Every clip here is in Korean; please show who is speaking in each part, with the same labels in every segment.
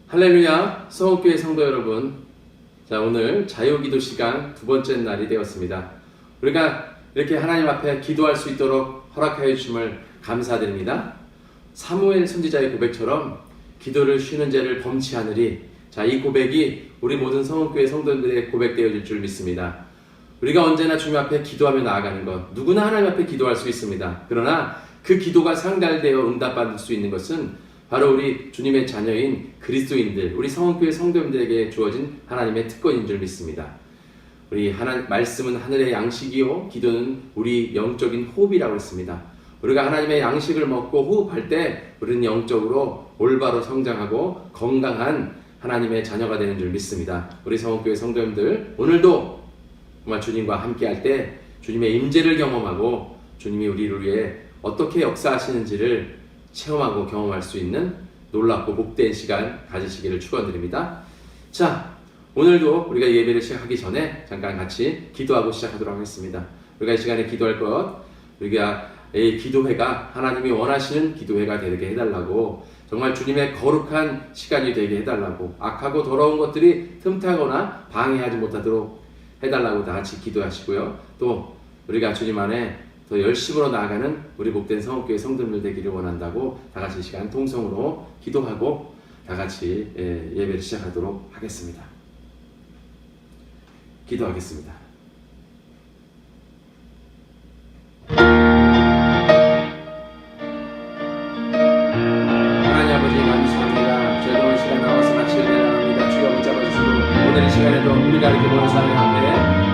Speaker 1: 할렐루야, 성읍교회 성도 여러분. 자, 오늘 자유기도 시간 두 번째 날이 되었습니다. 우리가 이렇게 하나님 앞에 기도할 수 있도록 허락하여 주심을 감사드립니다. 사무엘 선지자의 고백처럼 기도를 쉬는 죄를 범치 않으리. 자, 이 고백이 우리 모든 성읍교회 성도들의 고백되어질 줄 믿습니다. 우리가 언제나 주님 앞에 기도하며 나아가는 것, 누구나 하나님 앞에 기도할 수 있습니다. 그러나 그 기도가 상달되어 응답받을 수 있는 것은 바로 우리 주님의 자녀인 그리스도인들, 우리 성읍교회 성도님들에게 주어진 하나님의 특권인 줄 믿습니다. 우리 말씀은 하늘의 양식이요, 기도는 우리 영적인 호흡이라고 했습니다. 우리가 하나님의 양식을 먹고 호흡할 때 우리는 영적으로 올바로 성장하고 건강한 하나님의 자녀가 되는 줄 믿습니다. 우리 성읍교회 성도님들, 오늘도 정말 주님과 함께할 때 주님의 임재를 경험하고 주님이 우리를 위해 어떻게 역사하시는지를 체험하고 경험할 수 있는 놀랍고 복된 시간 가지시기를 축원드립니다. 자, 오늘도 우리가 예배를 시작하기 전에 잠깐 같이 기도하고 시작하도록 하겠습니다. 우리가 이 시간에 기도할 것, 우리가 이 기도회가 하나님이 원하시는 기도회가 되게 해달라고, 정말 주님의 거룩한 시간이 되게 해달라고, 악하고 더러운 것들이 틈타거나 방해하지 못하도록 해달라고 다 같이 기도하시고요. 또 우리가 주님 안에 더 열심으로 나아가는 우리 복된 성읍교회 성도들 되기를 원한다고 다 같이 이 시간 통성으로 기도하고 다 같이 예배를 시작하도록 하겠습니다. 기도하겠습니다. 하나님 아버지 감사합니다. 저희도 이 시간 나와서 같이 예배합니다. 주여 붙잡아주시고 오늘 이 시간에도 우리가 이렇게 모인 사람 앞에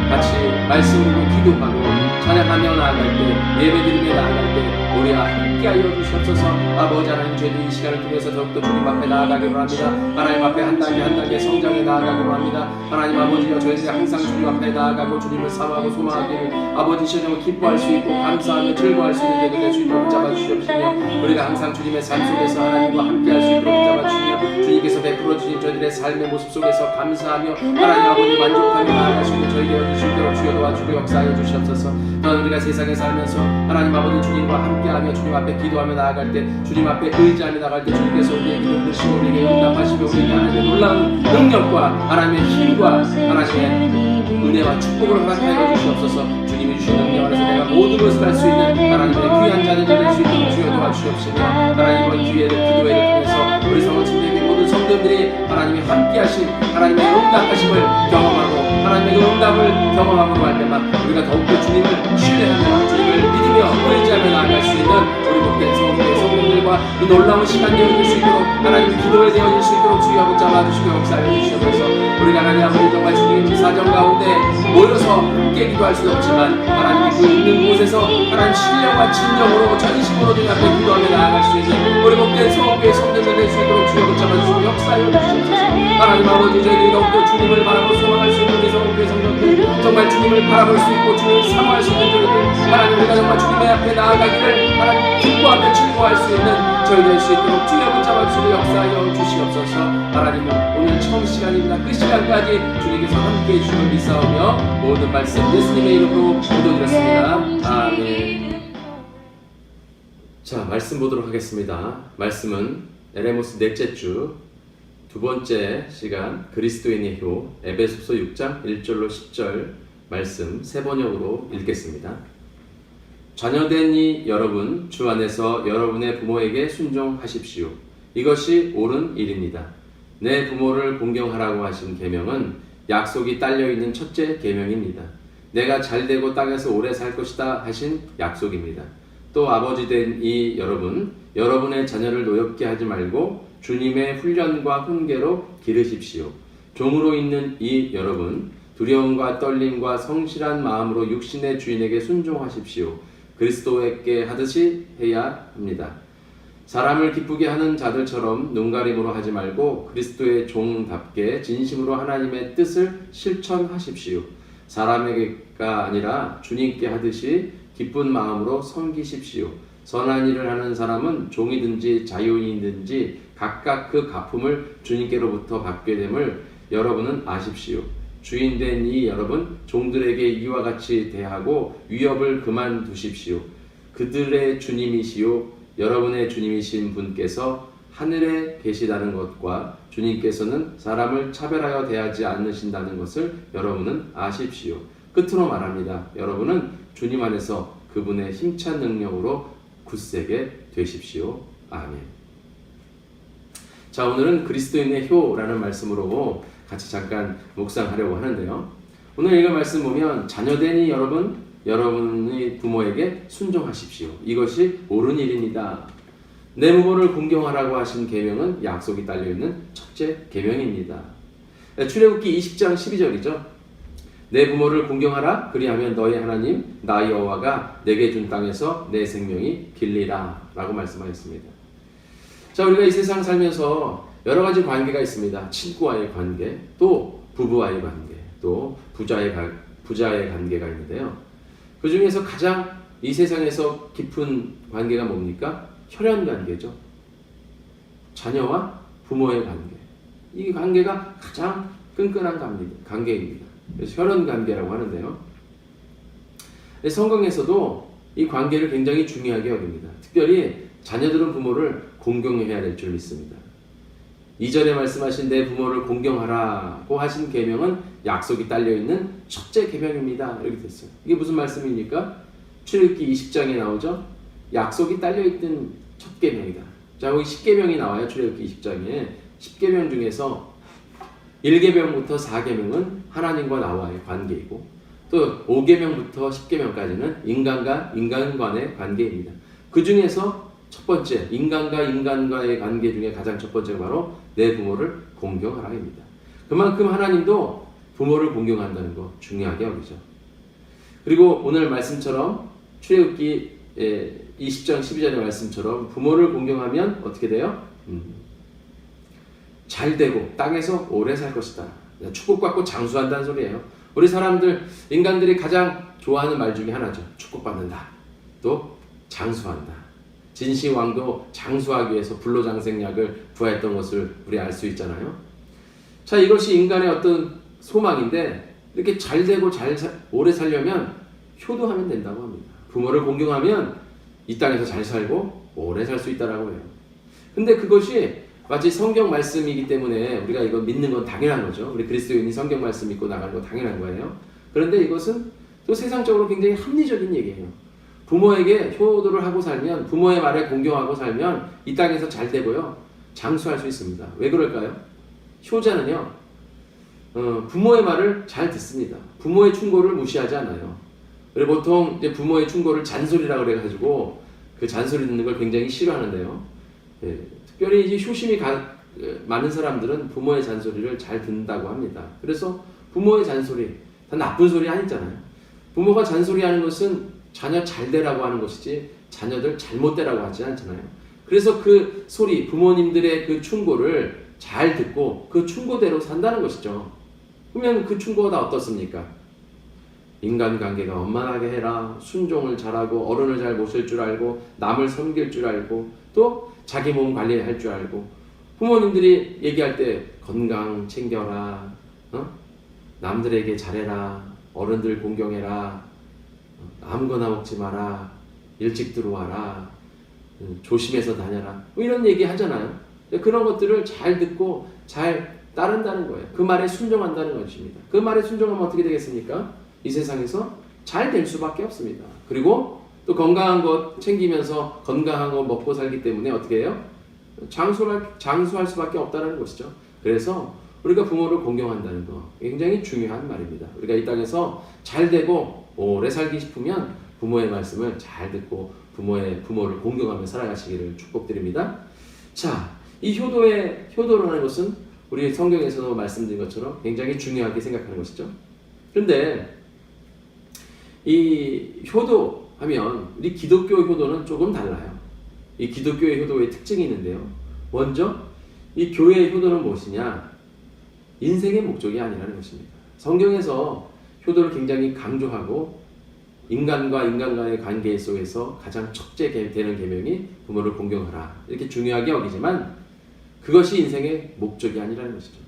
Speaker 1: 같이 말씀으로 기도하고 찬양하며 나아갈 때, 예배드리며 나아갈 때 우리와 함께하여 주시옵소서. 아버지 하나님, 저희들 이 시간을 통해서 더욱더 주님 앞에 나아가기로 합니다. 하나님 앞에 한 단계 성장해 나아가기로 합니다. 하나님 아버지여, 저희들이 항상 주님 앞에 나아가고 주님을 사모하고 소망하기를 아버지 시험을 기뻐할 수 있고 감사하며 즐거워할 수 있는 되게 될 수 있도록 붙잡아 주시옵시며, 우리가 항상 주님의 삶 속에서 하나님과 함께할 수 있도록 붙잡아 주시며, 주님께서 베풀어 주신 저희들의 삶의 모습 속에서 감사하며 하나님 아버지 만족하며 나아갈 수 있는 저희 되어 주시도록 주여 도와주고 역사하여 주시옵소서. 또한 우리가 세상에 살면서 하나님 아버지 주님과 함께하며 주님 앞에 기도하며 나아갈 때, 주님 앞에 의지하며 나아갈 때 주님께서 우리의 기도를 듣시고 우리에게 응답하시고 우리에게 하나님의 놀라운 능력과 하나님의 힘과 하나님의 은혜와 축복을 허락하여 주시옵소서. 주님이 주신 능력 안에서 내가 모든 것을 할 수 있는 하나님의 귀한 자녀들 될 수 있도록 주여 도와주시옵시며, 하나님 이번 기도회를 통해서 우리 성도님들에게 모든 성도들이 하나님이 함께하신 하나님의 응답하심을 경험하고 하나님의 응답을 경험함으로 할 때만 우리가 더욱더 주님을 신뢰하며 주님을 믿으며 의지하며 나아갈 수 있는 우리 복된 성도의 성도들과 이 놀라운 시간 되어질 수 있도록 하나님 기도에 되어질 수 있도록 주여 붙잡아 주시고 역사해 주시옵소서. 우리가 하나님 아버지 정말 주님 사정 가운데 모여서 함께 기도할 수 없지만 하나님이 그 있는 곳에서 하나님 신령과 진정으로 전심으로 주님 앞에 기도하며 나아갈 수 있는 우리 복된 성도의 성도들 될 수 있도록 주여 붙잡아 주시고 역사해 주시옵소서. 하나님 아버지, 저희들이 더욱더 주님을 바라보고 소망할 수 있는 우리 성도의 성도들, 정말 주님을 바라볼 수 있고 주님을 사모할 수 있는 저희들, 하나님 우리가 정말 주님의 앞에 나아가기를 하나님 기뻐하며 즐거워할 수 있는 저희 될 수 있도록 주여 붙잡아 주시고 역사하여 주시옵소서. 하나님 오늘 처음 시간입니다. 그 시간까지 주님께서 함께해 주시는 믿사오며 모든 말씀 예수님의 이름으로 기도드렸습니다. 아멘. 자, 말씀 보도록 하겠습니다. 말씀은 에레모스 넷째 주 두 번째 시간 그리스도인의 효 에베소서 6장 1절로 10절 말씀 세 번역으로 읽겠습니다. 자녀된 이 여러분, 주 안에서 여러분의 부모에게 순종하십시오. 이것이 옳은 일입니다. 내 부모를 공경하라고 하신 계명은 약속이 딸려있는 첫째 계명입니다. 내가 잘되고 땅에서 오래 살 것이다 하신 약속입니다. 또 아버지 된 이 여러분, 여러분의 자녀를 노엽게 하지 말고 주님의 훈련과 훈계로 기르십시오. 종으로 있는 이 여러분, 두려움과 떨림과 성실한 마음으로 육신의 주인에게 순종하십시오. 그리스도에게 하듯이 해야 합니다. 사람을 기쁘게 하는 자들처럼 눈가림으로 하지 말고 그리스도의 종답게 진심으로 하나님의 뜻을 실천하십시오. 사람에게가 아니라 주님께 하듯이 기쁜 마음으로 섬기십시오. 선한 일을 하는 사람은 종이든지 자유인이든지 각각 그 갚음을 주님께로부터 받게 됨을 여러분은 아십시오. 주인된 이 여러분, 종들에게 이와 같이 대하고 위협을 그만두십시오. 그들의 주님이시요 여러분의 주님이신 분께서 하늘에 계시다는 것과 주님께서는 사람을 차별하여 대하지 않으신다는 것을 여러분은 아십시오. 끝으로 말합니다. 여러분은 주님 안에서 그분의 힘찬 능력으로 굳세게 되십시오. 아멘. 자, 오늘은 그리스도인의 효라는 말씀으로 같이 잠깐 묵상하려고 하는데요. 오늘 읽은 말씀 보면 자녀되니 여러분의 부모에게 순종하십시오. 이것이 옳은 일입니다. 내 부모를 공경하라고 하신 계명은 약속이 딸려있는 첫째 계명입니다. 출애굽기 20장 12절이죠. 내 부모를 공경하라. 그리하면 너희 하나님 나 여호와가 내게 준 땅에서 내 생명이 길리라 라고 말씀하셨습니다. 자, 우리가 이 세상 살면서 여러 가지 관계가 있습니다. 친구와의 관계, 또 부부와의 관계, 또 부자의 관계가 있는데요. 그 중에서 가장 이 세상에서 깊은 관계가 뭡니까? 혈연 관계죠. 자녀와 부모의 관계. 이 관계가 가장 끈끈한 관계입니다. 그래서 혈연 관계라고 하는데요. 성경에서도 이 관계를 굉장히 중요하게 여깁니다. 특별히 자녀들은 부모를 공경해야 될 줄 믿습니다. 2절에 말씀하신 내 부모를 공경하라고 하신 계명은 약속이 딸려있는 첫째 계명입니다. 이렇게 됐어요. 이게 무슨 말씀입니까? 출애굽기 20장에 나오죠. 약속이 딸려있는 첫 계명이다. 자, 여기 10계명이 나와요. 출애굽기 20장에 10계명 중에서 1계명부터 4계명은 하나님과 나와의 관계이고, 또 5계명부터 10계명까지는 인간과 인간 간의 관계입니다. 그 중에서 첫 번째, 인간과 인간과의 관계 중에 가장 첫 번째가 바로 내 부모를 공경하라입니다. 그만큼 하나님도 부모를 공경한다는 거 중요하게 여기죠. 그리고 오늘 말씀처럼 출애굽기 20장 12절의 말씀처럼 부모를 공경하면 어떻게 돼요? 잘 되고 땅에서 오래 살 것이다. 축복받고 장수한다는 소리예요. 우리 사람들, 인간들이 가장 좋아하는 말 중에 하나죠. 축복받는다. 또 장수한다. 진시황도 장수하기 위해서 불로장생약을 구하였던 것을 우리 알 수 있잖아요. 자, 이것이 인간의 어떤 소망인데, 이렇게 잘 되고 오래 살려면 효도하면 된다고 합니다. 부모를 공경하면 이 땅에서 잘 살고 오래 살 수 있다라고 해요. 근데 그것이 마치 성경 말씀이기 때문에 우리가 이거 믿는 건 당연한 거죠. 우리 그리스도인이 성경 말씀 믿고 나가는 거 당연한 거예요. 그런데 이것은 또 세상적으로 굉장히 합리적인 얘기예요. 부모에게 효도를 하고 살면, 부모의 말에 공경하고 살면 이 땅에서 잘 되고요, 장수할 수 있습니다. 왜 그럴까요? 효자는요, 부모의 말을 잘 듣습니다. 부모의 충고를 무시하지 않아요. 그리고 보통 이제 부모의 충고를 잔소리라고 그래가지고 그 잔소리 듣는 걸 굉장히 싫어하는데요. 특별히 이제 효심이 많은 사람들은 부모의 잔소리를 잘 듣는다고 합니다. 그래서 부모의 잔소리, 다 나쁜 소리 아니잖아요. 부모가 잔소리하는 것은 자녀 잘 되라고 하는 것이지 자녀들 잘못 되라고 하지 않잖아요. 그래서 그 소리, 부모님들의 그 충고를 잘 듣고 그 충고대로 산다는 것이죠. 그러면 그 충고가 다 어떻습니까? 인간관계가 원만하게 해라, 순종을 잘하고 어른을 잘 모실 줄 알고 남을 섬길 줄 알고 또 자기 몸 관리할 줄 알고, 부모님들이 얘기할 때 건강 챙겨라, 남들에게 잘해라, 어른들 공경해라, 아무거나 먹지 마라, 일찍 들어와라, 조심해서 다녀라, 뭐 이런 얘기 하잖아요. 그런 것들을 잘 듣고 잘 따른다는 거예요. 그 말에 순종한다는 것입니다. 그 말에 순종하면 어떻게 되겠습니까? 이 세상에서 잘 될 수밖에 없습니다. 그리고 또 건강한 것 챙기면서 건강한 거 먹고 살기 때문에 어떻게 해요? 장수할 수밖에 없다는 것이죠. 그래서 우리가 부모를 공경한다는 거 굉장히 중요한 말입니다. 우리가 이 땅에서 잘 되고 오래 살기 싶으면 부모의 말씀을 잘 듣고 부모를 공경하며 살아가시기를 축복드립니다. 자, 이 효도라는 것은 우리 성경에서도 말씀드린 것처럼 굉장히 중요하게 생각하는 것이죠. 그런데 이 효도하면 우리 기독교 효도는 조금 달라요. 이 기독교의 효도의 특징이 있는데요. 먼저 이 교회의 효도는 무엇이냐? 인생의 목적이 아니라는 것입니다. 성경에서 효도를 굉장히 강조하고 인간과 인간 간의 관계 속에서 가장 첫째 되는 계명이 부모를 공경하라, 이렇게 중요하게 여기지만 그것이 인생의 목적이 아니라는 것이죠.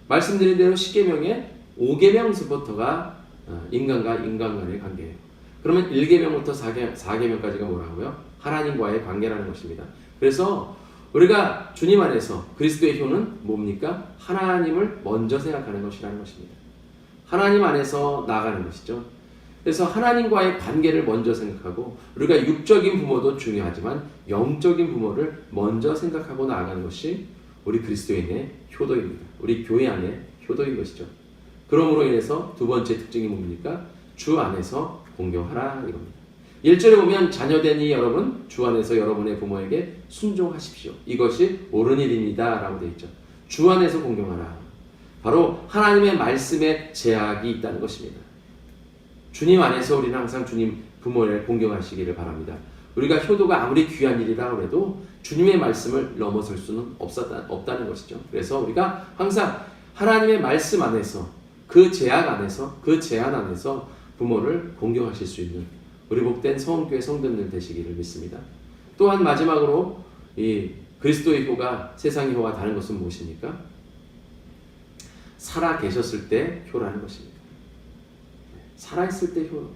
Speaker 1: 말씀드린 대로 10계명의 5계명부터가 인간과 인간 간의 관계예요. 그러면 1계명부터 4계명까지가 뭐라고요? 하나님과의 관계라는 것입니다. 그래서 우리가 주님 안에서 그리스도의 효는 뭡니까? 하나님을 먼저 생각하는 것이라는 것입니다. 하나님 안에서 나아가는 것이죠. 그래서 하나님과의 관계를 먼저 생각하고 우리가 육적인 부모도 중요하지만 영적인 부모를 먼저 생각하고 나아가는 것이 우리 그리스도인의 효도입니다. 우리 교회 안의 효도인 것이죠. 그러므로 인해서 두 번째 특징이 뭡니까? 주 안에서 공경하라 이겁니다. 1절에 보면 자녀되니 여러분 주 안에서 여러분의 부모에게 순종하십시오. 이것이 옳은 일입니다 라고 되어 있죠. 주 안에서 공경하라. 바로 하나님의 말씀에 제약이 있다는 것입니다. 주님 안에서 우리는 항상 주님 부모를 공경하시기를 바랍니다. 우리가 효도가 아무리 귀한 일이라 해도 주님의 말씀을 넘어설 수는 없다는 것이죠. 그래서 우리가 항상 하나님의 말씀 안에서 그 제약 안에서 그 제한 안에서 부모를 공경하실 수 있는 우리 복된 성원교회 성도들 되시기를 믿습니다. 또한 마지막으로 이 그리스도의 효가 세상의 효와 다른 것은 무엇입니까? 살아 계셨을 때 효라는 것입니다. 살아있을 때 효.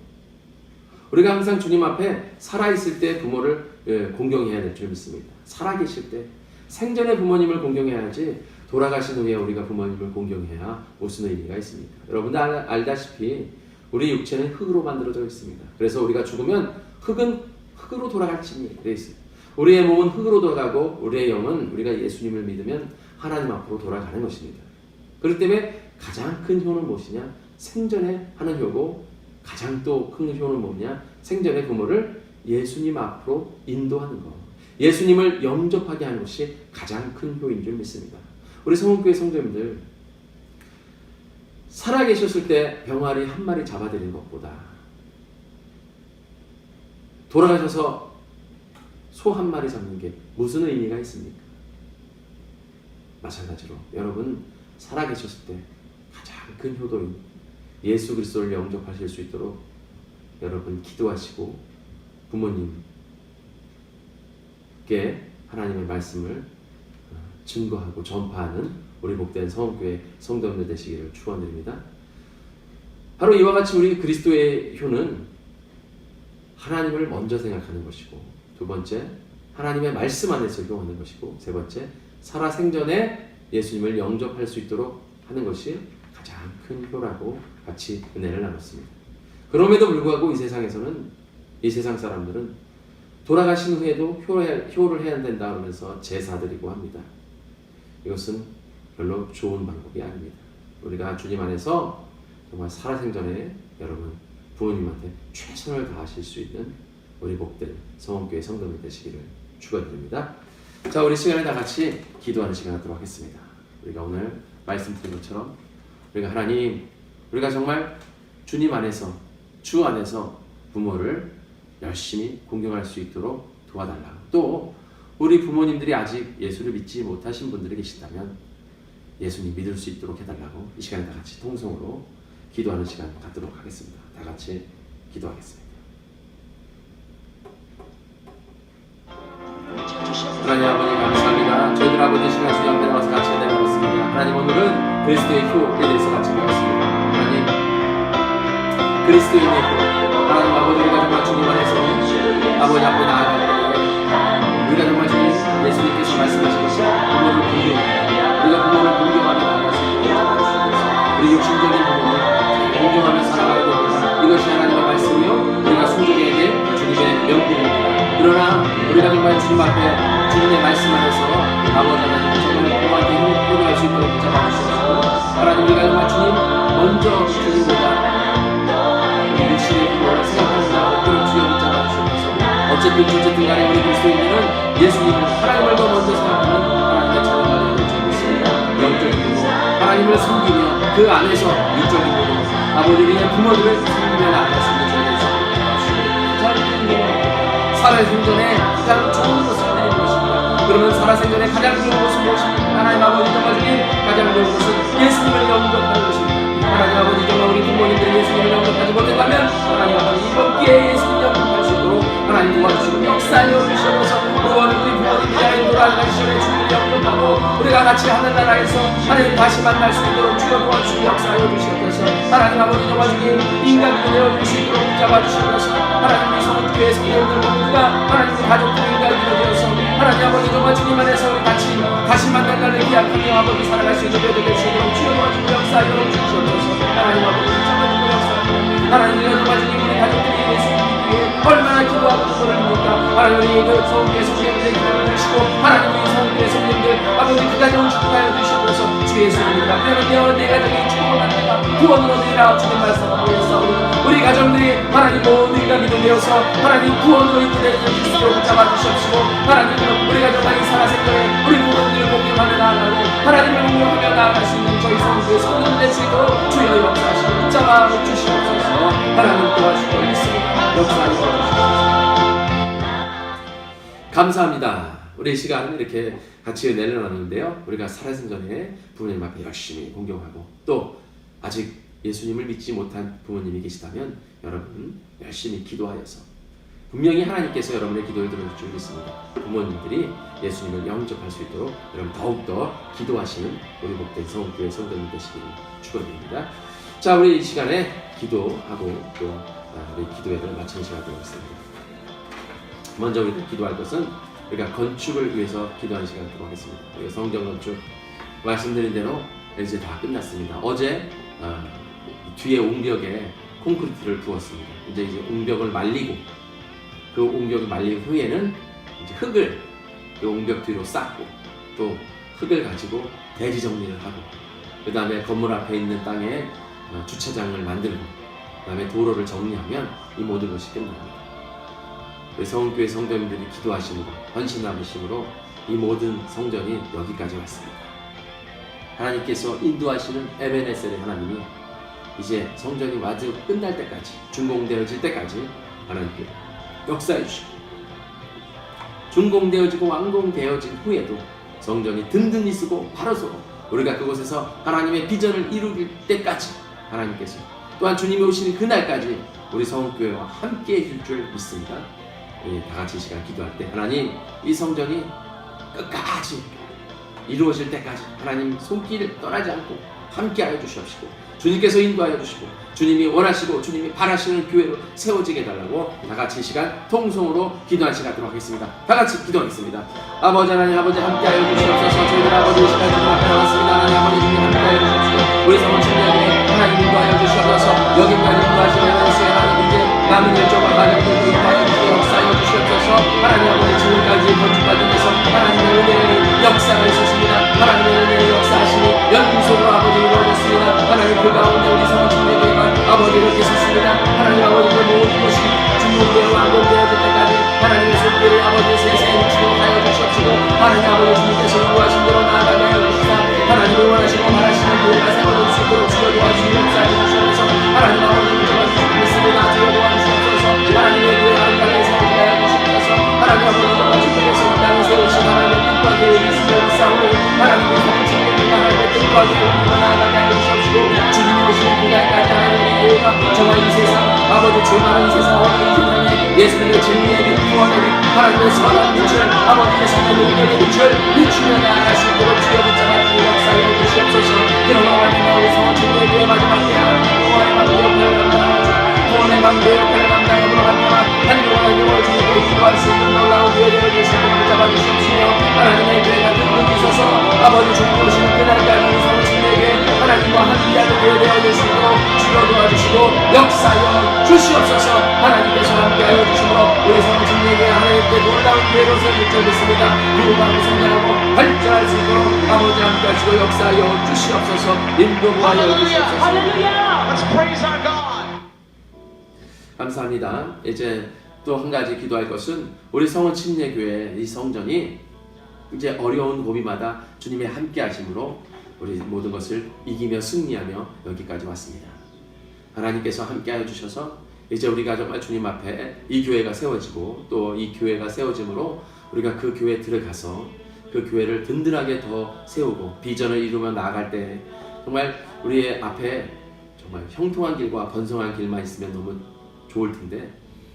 Speaker 1: 우리가 항상 주님 앞에 살아있을 때 부모를 공경해야 될 줄 믿습니다. 살아계실 때 생전에 부모님을 공경해야지 돌아가신 후에 우리가 부모님을 공경해야 무슨 의미가 있습니까? 여러분들 알다시피 우리 육체는 흙으로 만들어져 있습니다. 그래서 우리가 죽으면 흙은 흙으로 돌아갈 징이 되어 있습니다. 우리의 몸은 흙으로 돌아가고 우리의 영은 우리가 예수님을 믿으면 하나님 앞으로 돌아가는 것입니다. 그렇기 때문에 가장 큰 효는 무엇이냐? 생전에 하는 효고 가장 또 큰 효는 뭐냐? 생전에 부모를 예수님 앞으로 인도하는 것. 예수님을 영접하게 하는 것이 가장 큰 효인 줄 믿습니다. 우리 성원교회 성도님들 살아계셨을 때 병아리 한 마리 잡아드리는 것보다 돌아가셔서 소 한 마리 잡는 게 무슨 의미가 있습니까? 마찬가지로 여러분 살아계셨을 때 가장 큰 효도인 예수 그리스도를 영접하실 수 있도록 여러분 기도하시고 부모님께 하나님의 말씀을 증거하고 전파하는 우리 복된 성원교회 성도님들 되시기를 축원드립니다. 바로 이와 같이 우리 그리스도의 효는 하나님을 먼저 생각하는 것이고, 두 번째 하나님의 말씀 안에서 효하는 것이고, 세 번째 살아생전에 예수님을 영접할 수 있도록 하는 것이 가장 큰 효라고 같이 은혜를 나눴습니다. 그럼에도 불구하고 이 세상에서는 이 세상 사람들은 돌아가신 후에도 효를 해야 된다 하면서 제사 드리고 합니다. 이것은 별로 좋은 방법이 아닙니다. 우리가 주님 안에서 정말 살아생전에 여러분 부모님한테 최선을 다하실 수 있는 우리 복된 성원교회 성도들 되시기를 축원드립니다. 자, 우리 시간에 다 같이 기도하는 시간 갖도록 하겠습니다. 우리가 오늘 말씀드린 것처럼 우리가 하나님, 우리가 정말 주님 안에서 주 안에서 부모를 열심히 공경할 수 있도록 도와달라고, 또 우리 부모님들이 아직 예수를 믿지 못하신 분들이 계신다면 예수님 믿을 수 있도록 해달라고 이 시간에 다 같이 통성으로 기도하는 시간 갖도록 하겠습니다. 다 같이 기도하겠습니다. 하나님 아버지 감사합니다. 저희들 아버지 시간 주님 앞에 나와서 같이 내려왔습니다. 하나님 오늘은 그리스도의 효에 대해서 같이 배웠습니다. 하나님 그리스도의 효, 하나님 아버지 우리가 정말 주님 안에서 아버지 앞에 나아갈 때 우리가 정말 주님 예수님께서 말씀하신 것이 부모를 공경하라, 우리가 부모를 공경하며 나아갈 수 있도록 우리 육신적인 부모를 공경하며 살아가야 됩니다. 이것이 하나님의 말씀이요 우리가 순종해야 될 주님의 명령입니다. 그러나 우리가 정말 주님 앞에 주님의 말씀 안에서 아버지 하나님 정말 부모한테 효도할 수 있도록 붙잡아 주시옵소서. 하나님 우리가 정말 주님 먼저 주님보다 우리 육신의 부모를 생각하는 그런 주여 붙잡아 주시옵소서. 어쨌든 간에 우리 그리스도인들은 예수님을 하나님을 더 먼저 생각하는 하나님의 자녀가 되는 줄 믿습니다. 영적인 부모 하나님을 섬기며 그 안에서 육적인 부모 아버지 우리의 부모들을 섬기며 나아갈 수 있는 저희의 살아생전에 가장 좋은 것을 드리는 것입니다. 그러면 살아생전에 가장 좋은 것은 무엇입니까? 하나님 아버지 정말 주님 가장 좋은 것은 예수님을 영접하는 것입니다. 하나님 아버지 정말 우리 부모님들이 예수님을 영접하지 못했다면 하나님 아버지 이번 기회에 예수님 영접할 수 있도록 하나님 도와주시고 역사하여 주시옵소서. 우리 부모님이 하나님 돌아가기 전에 주님을 영접하고 우리가 같이 하늘나라에서 하나님 다시 만날 수 있도록 주여 도와주시고 역사하여 주시옵소서. 하나님 아버지 정말 주님 인간이 되어 줄 수 있도록 붙잡아 주시옵소서. 하나님 우리 성교회 성도들 모두가 하나님의 가족들 인간이 되어서 하나님 아버지 정말 주님 안에서 우리 같이 다시 만날 날을 기약하며 아버지 살아갈 수 있는 되게 될 수 있도록 주여 도와주고 역사하여 주시옵소서. 하나님 아버지 잡아주고 역사하며 하나님 정말 주님 우리 가족들이 예수님 얼마나 기도하고 기도합니까? 하나님 우리 성교회 성령들의 기도를 주시고 하나님 우리 성교회 성령들 아버지 그 가정을 축복하여 주시옵소서. 주 예수님입니다. 그러면 내 가정이 축복을 받는다 구원으로 되리라 주님 말씀하고 있사오니 우리 가정들이 하나님 모두가 믿음되어서 하나님 구원으로 이끌어내는 그리스도로 붙잡아 주시옵시고 하나님 우리 가정만이 살아생전에 우리 부모님을 공경하며 나아가고 하나님을 공경하며 나아갈 수 있는 저희 성교회 성도들 될 수 있도록 주여 역사하시고 붙잡아 주시옵소서. 하나님 도와주시고 있습니다. 감사합니다. 우리 이 시간 이렇게 같이 은혜를 나누는데요. 우리가 살아생전에 부모님 앞에 열심히 공경하고 또 아직 예수님을 믿지 못한 부모님이 계시다면 여러분 열심히 기도하여서 분명히 하나님께서 여러분의 기도를 들어줄 줄 믿습니다. 부모님들이 예수님을 영접할 수 있도록 여러분 더욱더 기도하시는 우리 복된 성교회 성도님 되시기를 축원드립니다. 자, 우리 이 시간에 기도하고 또 우리 기도회를 마치는 시간이 되겠습니다. 먼저 우리가 기도할 것은 우리가 건축을 위해서 기도하는 시간을 갖도록 하겠습니다. 우리가 성전 건축 말씀드린 대로 이제 다 끝났습니다. 어제 뒤에 옹벽에 콘크리트를 부었습니다. 이제 옹벽을 말리고 그 옹벽을 말린 후에는 이제 흙을 그 옹벽 뒤로 쌓고 또 흙을 가지고 대지 정리를 하고 그 다음에 건물 앞에 있는 땅에 주차장을 만들고 그 다음에 도로를 정리하면 이 모든 것이 끝납니다. 우리 성교회 성도님들이 기도하시는 것, 헌신 남으심으로 이 모든 성전이 여기까지 왔습니다. 하나님께서 인도하시는 에베네셀의 하나님이 이제 성전이 마저 끝날 때까지 준공되어질 때까지 하나님께 역사해 주시고 준공되어지고 완공되어진 후에도 성전이 든든히 쓰고 바로 서고 우리가 그곳에서 하나님의 비전을 이룰 때까지 하나님께서 또한 주님이 오시는 그날까지 우리 성교회와 함께 해줄 줄 믿습니다. 우리 다 같이 이 시간 기도할 때 하나님 이 성전이 끝까지 이루어질 때까지 하나님 손길을 떠나지 않고 함께 하여 주시옵시고 주님께서 인도하여 주시고 주님이 원하시고 주님이 바라시는 교회로 세워지게 해달라고 다 같이 이 시간 통성으로 기도할 시간 하도록 하겠습니다. 다 같이 기도하겠습니다. 아버지 하나님 아버지 함께 하여 주시옵소서. 저희들 아버지 이 시간 주님 앞에 나왔습니다. 하나님 아버지 주님 함께 하여 주시옵소서. 우리 성원 청년에게 하나님 인도하여 주시옵소서. 여기까지 인도하시면서 하나님 이제 남은 일정과 과정들도 인도하여 주시고 역사하여 주시옵소서. 하나님 아버지 지금까지 건축 과정에서 하나님의 은혜의 역사가 있었습니다. 하나님의 은혜의 역사하시니 연속으로 아버지 이루어졌습니다. 하나님 그 가운데 우리 성원 청년에게 아버지 이렇게 섰습니다. 하나님 아버지의 모든 것이 중공되어 완공되어질 때까지 하나님의 손길을 아버지의 세상에 미치도록 하여 주시옵시고 하나님 아버지 주님께서 요구하신 대로 나아가게 하여 주시사 하나님을 원하시고 바라시는 교회가 세워질 수 있도록 주여 도와주시고 역사해 주시옵소서. 하나님 아버지 믿습니다. 주여 도와주시옵소서. 하나님의 교회 한가에 세우게 하여 주시옵소서. 하나님 아버지 정말 주님께서 이 땅에 세우신 하나님의 뜻과 계획이 있으며 싸우는 하나님의 성취되는 하나님의 뜻과 계획을 나아가게 하여 주시옵시고 주님이 오시는 그날까지 하나님의 교회가 정말 이 세상 아버지 죄 많은 이 세상 어린 세상에 예수님의 진리의 빛 구원의 빛 하나님의 선한 빛을 아버지의 선한 능력의 빛을 비추며 나아갈 수 있도록 주여 붙잡아 주고 역사해 주시옵소서. 그러나 하나님 우리 성원천의 교회 마지막 때 하나님 구원의 방도 역할을 감당하고 구원의 방도 역할을 감당함으로 합니다. 한동안 영원히 주님께 기도할 수 있는 놀라운 교회 되어 주시고 붙잡아 주시옵시며 하나님의 교회가 든든히 서서 아버지 주님 오시는 그날까지 우리 성원천에게 하나님과 함께하는 교회 되어 주시고 주여 도와주시고 역사하여 주시옵소서. 하나님께서 함께하여 주시므로 우리 성원천에게 하나님께 놀라운 교회로 세울 줄 믿습니다. 누구방을 성장하고 발전할 수 있도록 아버지 함께하시고 역사하여 주시옵소서. 인도하여 주시옵소서. 감사합니다. 이제 또 한 가지 기도할 것은 우리 성원 침례교회 이 성전이 이제 어려운 고비마다 주님의 함께 하심으로 우리 모든 것을 이기며 승리하며 여기까지 왔습니다. 하나님께서 함께 하여 주셔서 이제 우리가 정말 주님 앞에 이 교회가 세워지고 또 이 교회가 세워짐으로 우리가 그 교회에 들어가서 그 교회를 든든하게 더 세우고 비전을 이루며 나아갈 때 정말 우리의 앞에 정말 형통한 길과 번성한 길만 있으면 너무 좋을 텐데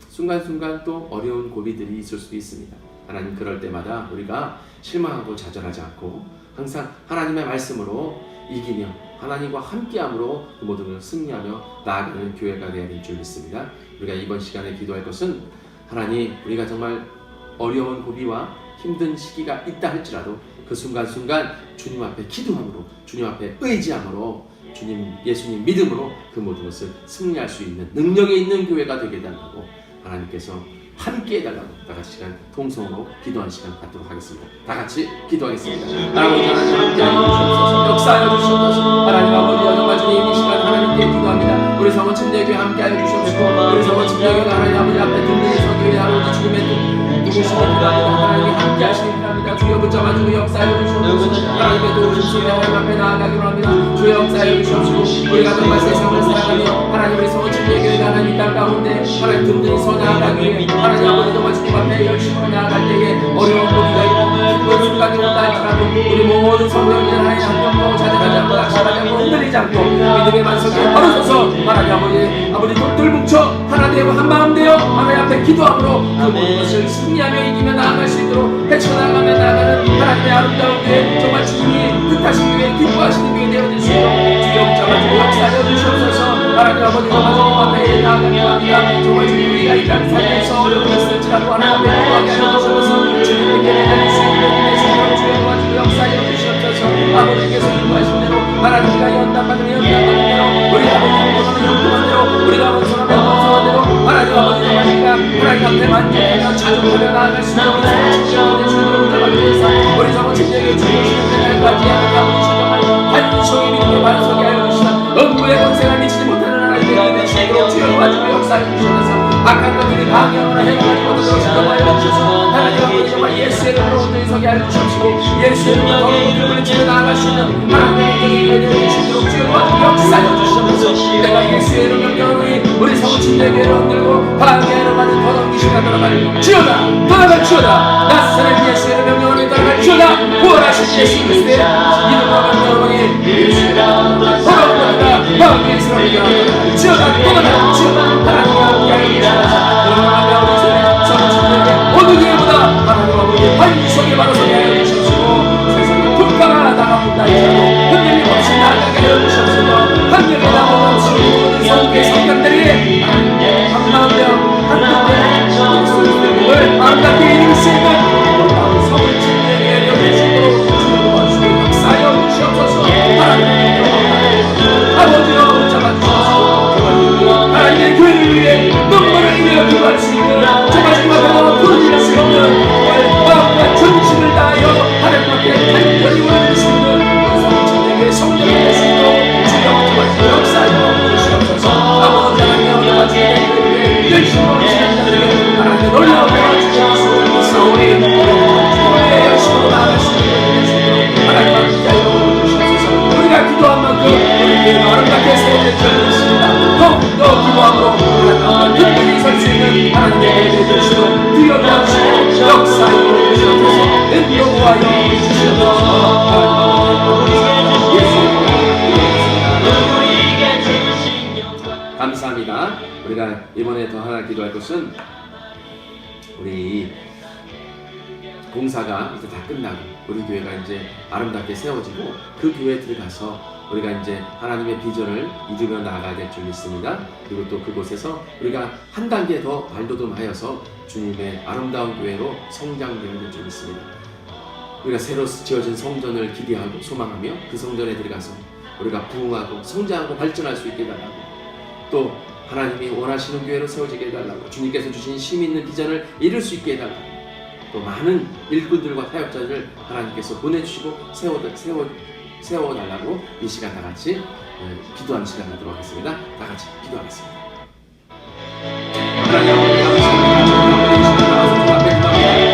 Speaker 1: 순간순간 또 어려운 고비들이 있을 수도 있습니다. 하나님 그럴 때마다 우리가 실망하고 좌절하지 않고 항상 하나님의 말씀으로 이기며 하나님과 함께함으로 그 모든 걸 승리하며 나아가는 교회가 되어야 될 줄 믿습니다. 우리가 이번 시간에 기도할 것은 하나님 우리가 정말 어려운 고비와 힘든 시기가 있다 할지라도 그 순간순간 주님 앞에 기도함으로, 주님 앞에 의지함으로, 주님, 예수님 믿음으로 그 모든 것을 승리할 수 있는 능력이 있는 교회가 되게 해달라고 하나님께서 함께 해달라고 다 같이 시간 통성으로 기도하는 시간 갖도록 하겠습니다. 다 같이 기도하겠습니다. 하나님 함께 하여 주옵소서. 역사하여 주옵소서. 하나님 아버지 정말 주님 이 시간 하나님께 기도합니다. 우리 성원 침례교회 함께 하여 주옵소서. 우리 성원 침례교회가 하나님 아버지 앞에 듣는 성교회 아버지 주님의 누구시는 필요합니다. 하나님이 함께 하시기 필요합니다. 주여 붙잡아주고 역사하여 주옵소서. 하나님의 도우심 속에 하나님 앞에 나아가기로 합니다. 주여 역사하여 주옵소서. 우리가 정말 세상을 살아가며 하나님 우리 성원 침례교회가 하나님 땅 가운데 하나님 든든히 서 나아가기 위해 하나님 아버지 정말 주님 앞에 열심히 나아갈 때에 어려운 고비가 있고 힘든 순간이 온다 할지라도 우리 모든 성도님들 하나님 한 명도 자제하지 않고 낙심하지 않고 흔들리지 않고 믿음의 반석에 걸어서서 하나님 아버지 돌들 뭉쳐 하나 되고 한 마음 되어 하나님 앞에 기도함으로 그 모든 것을 승리하며 이기며 나아갈 수 있도록 헤쳐나가며 나아가는 하나님의 아름다운 교회 정말 주님이 뜻하신 교회 기뻐하시는 교회 되어질 수 있도록 주여 붙잡아주고 역사하여 주시옵소서. 하나님 아버지 정말 주님 앞에 나아가며 합니다. 정말 주님 우리가 이 땅 살면서 어려움이 있을지라도 하나님 앞에 기도하게 하여 주시옵소서. 주님께 내달릴 수 있는 힘의 신으로 주여 도와주고 역사하여 주시옵소서. 아버지께서 기도하신 대로 하나님과 연단받는 대로 우리가 원하는 용도한 대로 우리가 원성하며 원성한 대로 하나님 아버지 정말 하나님 앞에 만족하며 자족하며 나아갈 수 있는 주님의 주님으로 잡아주셔서 우리 정말 주님에게 주시는 날까지 하나님 아버지 정말 반성이 믿음의 반석이 하여 주시나 음부의 권세가 미치지 못하는 하나님의 되시도록 주여 도와주고 역사해 주셔서 악한 것들이 방향으로 행하지 못하도록 지도하여 주셔서 하나님 아버지 정말 예수의 이름으로 온전히 서게 하여 주시옵시고 예수의 이름으로 더욱 그분을 치며 나아갈 수 있는 하나님의 은혜를 되어주시도록 주여 도와주고 역사해 주시옵소서. 내가 예수의 이름 명령하노니 우리 성침례교회를 흔들고 방해하는 많은 더러운 귀신과 돌아갈 주여다 돌아갈 낯설은 예수의 이름 명령하노니 돌아갈 주여다 부활하신 예수 그리스도의 이름으로 명령하노니 더러운 것들아 방해스럽다 주여다 떠나라 주여다 하나님과 함께하여 어느 교회보다 하나님 아버지 반석에 바로 서게 하여 주시옵시고 세상에 불가가 나가본다 할지라도 흔들림 없이 나아가게 하여 주시옵시고 한명의 나무 없이 모든 성교의 성경들이 한마음대로 한마음대로 예수님을 아름답게 이룰 수 있는 놀라운 성을 침례에 여겨주시도록 주님 도와주시고 역사하여 주시옵소서. 하나님 아버지여 잡아주시옵시고 하나님의 교회를 위해 눈물을 흘려 기도할 수 있는 정말 부르짖을 수 있는 마음과 전심을 다하여 하나님 앞에 간절히 원하는 수 있는 성천에게 성령이 될 수 있도록 주여 역사하여 주시옵소서. 아버지 하나님 아버지 열심히 하시는 자들에게 하나님의 놀라운 은혜를 주시옵소서. 우리 열심히 나아갈 수 있는 하나님 함께 하여 주시옵소서. 우리가 기도한 만큼 우리 교회는 아름답게 세워질 줄 믿습니다. 더욱더 기도함으로 든든히 설 수 있는 하나님의 은혜를 주시고 주여 도와주시고 역사하여 주시옵소서. 인도하여 주시옵소서. 감사합니다. 우리가 이번에 더 하나 기도할 것은 우리 공사가 이제 다 끝나고 우리 교회가 이제 아름답게 세워지고 그 교회에 들어가서 우리가 이제 하나님의 비전을 이루며 나아가야 될 줄 믿습니다. 그리고 또 그곳에서 우리가 한 단계 더 발돋움하여서 주님의 아름다운 교회로 성장되는 줄 믿습니다. 우리가 새로 지어진 성전을 기대하고 소망하며 그 성전에 들어가서 우리가 부흥하고 성장하고 발전할 수 있게 해달라고, 또 하나님이 원하시는 교회로 세워지게 해달라고, 주님께서 주신 힘 있는 비전을 이룰 수 있게 해달라고, 또 많은 일꾼들과 사역자들을 하나님께서 보내주시고 세워달라고 이 시간 다 같이 기도하는 시간 갖도록 하겠습니다. 다 같이 기도하겠습니다. 하나님 아버지 감사합니다.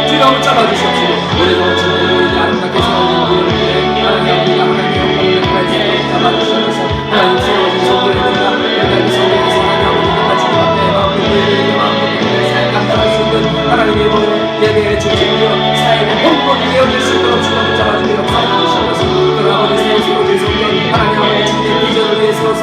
Speaker 1: 주여 붙잡아 주시옵시고 오늘도 주님의 아름답게 세워진 교회를 하나님 아버지가 하나님의 영광을 나타내시고 붙잡아 주시면서 하나님 세워진 성도를 하나님 성도에서 하나님 아버지가 주님 앞에 마음껏 사역 감당할 수 있는 하나님의 예배의 중심이요 사역의 본본이 되어질 수 있도록 주여 붙잡아 주시고 역사해 주시면서 아버지 세워진 성전 하나님 아버지 주님의 비전을 위해 세워서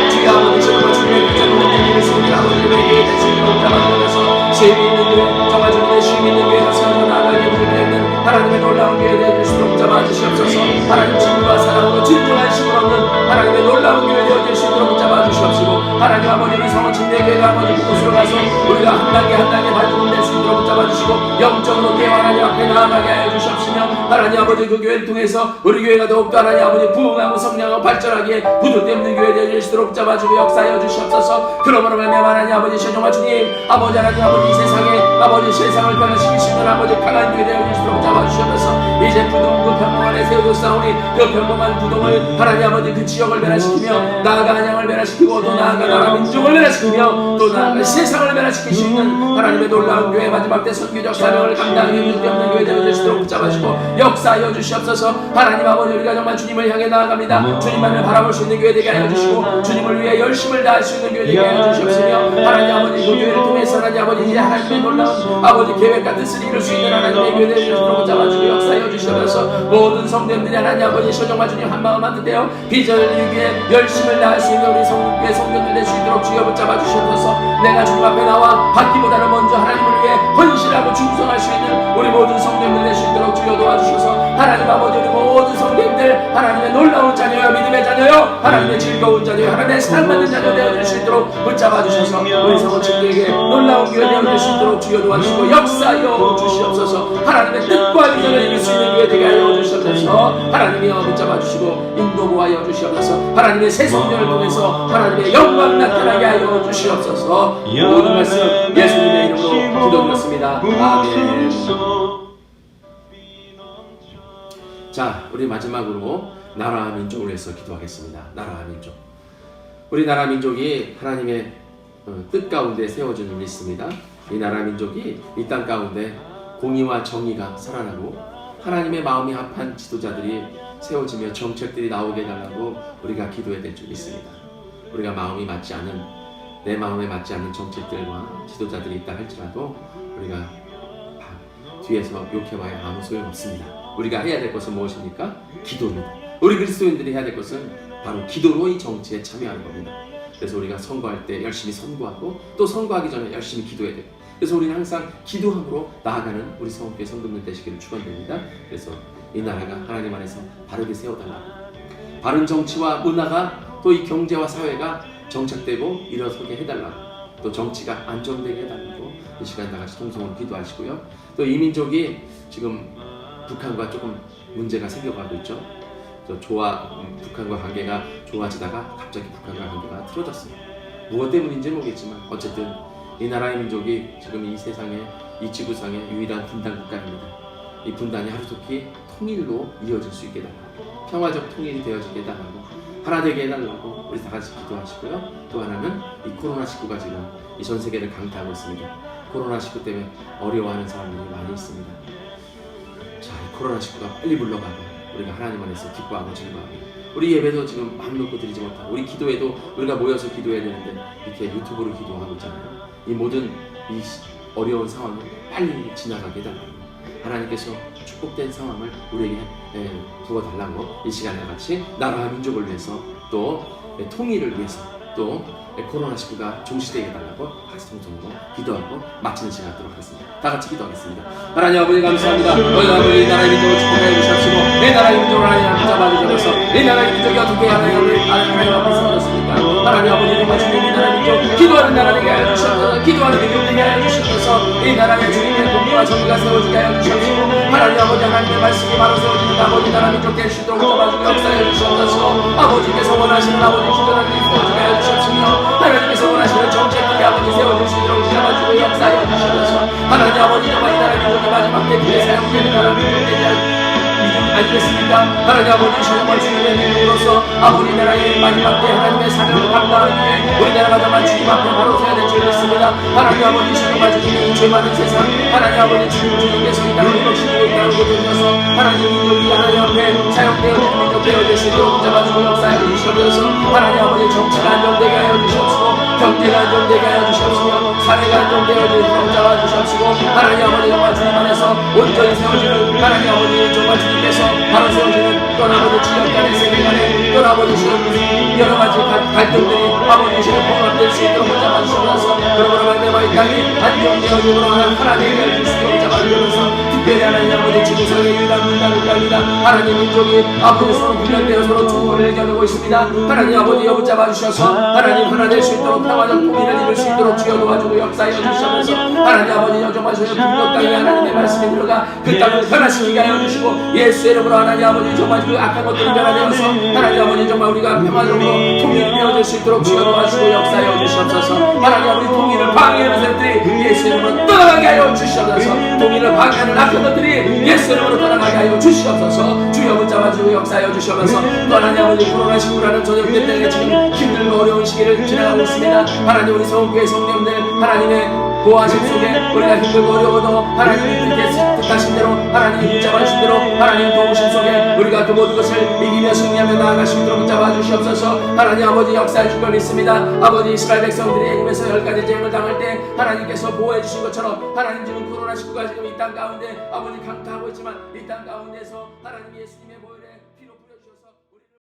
Speaker 1: 주여 아버지 주님의 비전을 위해 세우는 아버지의 예배의 중심으로 붙잡아주면서 재미있는 교회 정말 주님의 쉼있는 교회가 세워져 나아가게 되는 하나님의 놀라운 교회 되어주시도록 붙잡아주시옵소서. 하나님 친구와 사랑으로 진정한 심을 얻는 하나님의 놀라운 교회 되어질 수 있도록 붙잡아주시옵시고 하나님 아버지 우리 성원 침례교회가 아버지 그곳으로 가서 우리가 한 단계 한 단계 발돋움될 수 있도록 붙잡아주시고 영적으로 깨어 하나님 앞에 나아가게 하나님 아버지 그 교회를 통해서 우리 교회가 더욱더 하나님 아버지 부흥하고 성장하고 발전하기에 부도때 없는 교회 되어주시도록 잡아주고 역사하여 주시옵소서. 그러므로 말미암아 하나님 아버지 신정아 주님 아버지 하나님 아버지 이 세상에 아버지 세상을 변화시킬 수 있는 아버지 강한 교회 되어주시도록 잡아주시옵소서. 이제 부동 그 평범한에 세워졌사오니 그 평범한 부동을 하나님 아버지 그 지역을 변화시키며 나아가 한양을 변화시키고 또 나아가 나라 민족을 변화시키며 또 나아가 세상을 변화시킬 수 있는 하나님의 놀라운 교회 마지막 때 선교적 사명을 감당하기 없는 교회 되어주시도록 잡아주시고 역사하여 주시옵소서. 하나님 아버지 우리가 정말 주님을 향해 나아갑니다. 주님만을 바라볼 수 있는 교회 되게 하여 주시고 주님을 위해 열심을 다할 수 있는 교회 되게 하여 주시옵시며 하나님 아버지 그 교회를 통해서 하나님 아버지 이제 하나님의 놀라운 아버지 계획과 뜻을 이룰 수 있는 하나님의 교회 되어주시도록 잡아주고 역사하여 주시옵소서. 모든 성도님들이 하나님 아버지 소정과 주님 한마음 한뜻되어 비전을 이루기 위해 열심을 다할 수 있는 우리 성도의 성도들 될 수 있도록 주여 붙잡아 주시옵소서. 내가 주님 앞에 나와 받기보다는 먼저 하나님을 위해 헌신하고 충성할 수 있는 우리 모든 성도님들 될 수 있도록 주여 도와주셔서 하나님 아버지 우리 모든 성도님들 하나님의 놀라운 자녀여 믿음의 자녀여 하나님의 즐거운 자녀여 하나님의 사랑받는 자녀 되어줄 수 있도록 붙잡아 주셔서 우리 성도님들에게 놀라운 교회 되어줄 수 있도록 주여 도와주시고 역사하여 주시옵소서. 하나님의 뜻과 비전을 이룰 수 있는 교회 되게 하여 주시옵소서. 하나님이여 붙잡아 주시고 인도하여 주시옵소서. 하나님의 새 성전을 통해서 하나님의 영광 나타나게 하여 주시옵소서. 모든 말씀 예수님의 이름으로 기도드렸습니다. 아멘. 자, 우리 마지막으로 나라와 민족을 위해서 기도하겠습니다. 나라와 민족. 우리 나라 민족이 하나님의 뜻 가운데 세워진 일이 있습니다. 이 나라 민족이 이 땅 가운데 공의와 정의가 살아나고 하나님의 마음이 합한 지도자들이 세워지며 정책들이 나오게 해달라고 우리가 기도해야 될 줄 믿습니다. 우리가 마음이 맞지 않은 내 마음에 맞지 않는 정책들과 지도자들이 있다 할지라도 우리가 뒤에서 욕해봐야 아무 소용없습니다. 우리가 해야 될 것은 무엇입니까? 기도입니다. 우리 그리스도인들이 해야 될 것은 바로 기도로 이 정치에 참여하는 겁니다. 그래서 우리가 선거할 때 열심히 선거하고 또 선거하기 전에 열심히 기도해야 돼요. 그래서 우리는 항상 기도함으로 나아가는 우리 성도의 성도들 되시기를 축원드립니다. 그래서 이 나라가 하나님 안에서 바르게 세워달라고 바른 정치와 문화가 또 이 경제와 사회가 정착되고 일어서게 해달라고 또 정치가 안정되게 해달라고 이 시간 다같이 통성으로 기도하시고요. 또 이 민족이 지금 북한과 조금 문제가 생겨가고 있죠. 북한과 관계가 좋아지다가 갑자기 북한과 관계가 틀어졌어요. 무엇 때문인지 모르겠지만 어쨌든 이 나라의 민족이 지금 이 세상에 이 지구상의 유일한 분단 국가입니다. 이 분단이 하루속히 통일로 이어질 수 있게 해달라고 평화적 통일이 되어지게 해달라고 하나 되게 해달라고 우리 다 같이 기도하시고요. 또 하나는 이 코로나19가 지금 이 전 세계를 강타하고 있습니다. 코로나19 때문에 어려워하는 사람들이 많이 있습니다. 자, 이 코로나19가 빨리 물러가고 우리가 하나님 안에서 기뻐하고 즐거워하고 우리 예배도 지금 마음 놓고 드리지 못하고 우리 기도에도 우리가 모여서 기도해야 되는데 이렇게 유튜브로 기도하고 있잖아요. 이 모든 이 어려운 상황을 빨리 지나가게 해달라고 하나님께서 축복된 상황을 우리에게 두어달라고 이 시간에 같이 나라와 민족을 위해서 또 통일을 위해서 또 코로나19가 종식되게 해달라고 같이 통성으로 기도하고 마치는 시간 하도록 하겠습니다. 다 같이 기도하겠습니다. 하나님 아버지 감사합니다. 너희 나라의 민족을 축복하여 주시옵시고 이 나라의 민족을 하나님 붙잡아 주셔서 이 나라의 민족이 어떻게 하나님 앞에 세워졌습니까? 하나님 아버지 정말 주님 이 나라의 민족 기도하는 나라 되게 하여 주셔서 기도하는 민족 되게 하여 주셔서 이 나라의 주님의 공의와 정의가 세워지게 하여 주시옵시고 하나님 아버지 하나님의 말씀이 바로 세워지는 아버지 나라 민족 될 수 있도록 잡아주고 역사해 주시옵소서. 아버지께서 원하시는 아버지 주전한 일이 세워지게 하여 주시옵시며 하나님께서 원하시는 정책들이 아버지 세워질 수 있도록 잡아주고 역사해 주시옵소서. 하나님 아버지 정말 이 나라 민족이 마지막 때 그에 사용되는 나라 민족 되게 아니겠습니까? 하나님 아버지 정말 주님의 믿음으로서 아버지 나라의 마지막 때 하나님의 사명을 감당하기 위해 우리나라가 정말 주님 앞에 바로 서야 될 줄 믿습니다. 하나님 아버지 정말 주님의 죄 많은 세상 하나님 아버지 주님께서 이 땅을 거치고 있다는 것을 믿어서 하나님 민족이 하나님 앞에 사용되어지는 민족 되어질 수 있도록 잡아주고 역사해 주시옵소서. 하나님 아버지 정치가 안정되게 하여 주시옵시고 경제가 안정되게 하여 주시옵시며 사회가 안정되어지도록 잡아주시옵시고 하나님 아버지 정말 주님 안에서 온전히 세워지는 하나님 아버지 정말 주님께서 바로 세워지는 떠나버린 지역 간의 세계 간의 떠나버린 여러 가지 갈등들이 아버지 주님 봉합될 수 있도록 잡아주시옵소서. 그러므로 말미암아 이 땅이 안정되어지므로 하나님의 수 있도록 주셔서 특별히 하나님 아버지 지구상의 유일한 문화 국가입니다. 하나님 민족이 아버지 서로 분열되어 서로 충돌을 겨누고 있습니다. 하나님 아버지 여부 잡아주셔서 하나님 하나 될 수 있도록 평화적 통일을 이룰 수 있도록 주여 도와주고 역사해 주시면서 하나님 아버지 여정하셔서 북녘 땅에 하나님의 말씀이 들어가 그 땅을 변화시키게 하여 주시고 예수의 이름으로 하나님 아버지 정말 그 악한 것들이 변화되어서 하나님 아버지 정말 우리가 평화적으로 통일이 되어질 수 있도록 주여 도와주시고 역사해 주시옵소서. 하나님 아버지 통일을 방해하는 것들이 예수의 이름으로 떠나가게 하여 주시옵소서. 통일을 방해하는 악한 것들이 예수의 이름으로 떠나가게 하여 주시옵소서. 주여 붙잡아주고 역사하여 주시옵소서. 또 하나님 아버지 코로나19라는 전염병 때문에 지금 힘들고 어려운 시기를 지나가고 있습니다. 하나님 우리 성교회 성령들 하나님의 보호하심 속에 우리가 힘들고 어려워도 하나님이 뜻하신 대로 하나님이 붙잡아주신 대로 하나님 도우심 속에 우리가 그 모든 것을 이기며 승리하며 나아갈 수 있도록 붙잡아 주시옵소서. 하나님 아버지 역사해 줄 걸 믿습니다. 아버지 이스라엘 백성들이 애굽에서 10가지 재앙을 당할 때 하나님께서 보호해 주신 것처럼 하나님 지금 코로나19가 지금 이 땅 가운데 아버지 강타하고 있지만 이 땅 가운데서 하나님 예수님의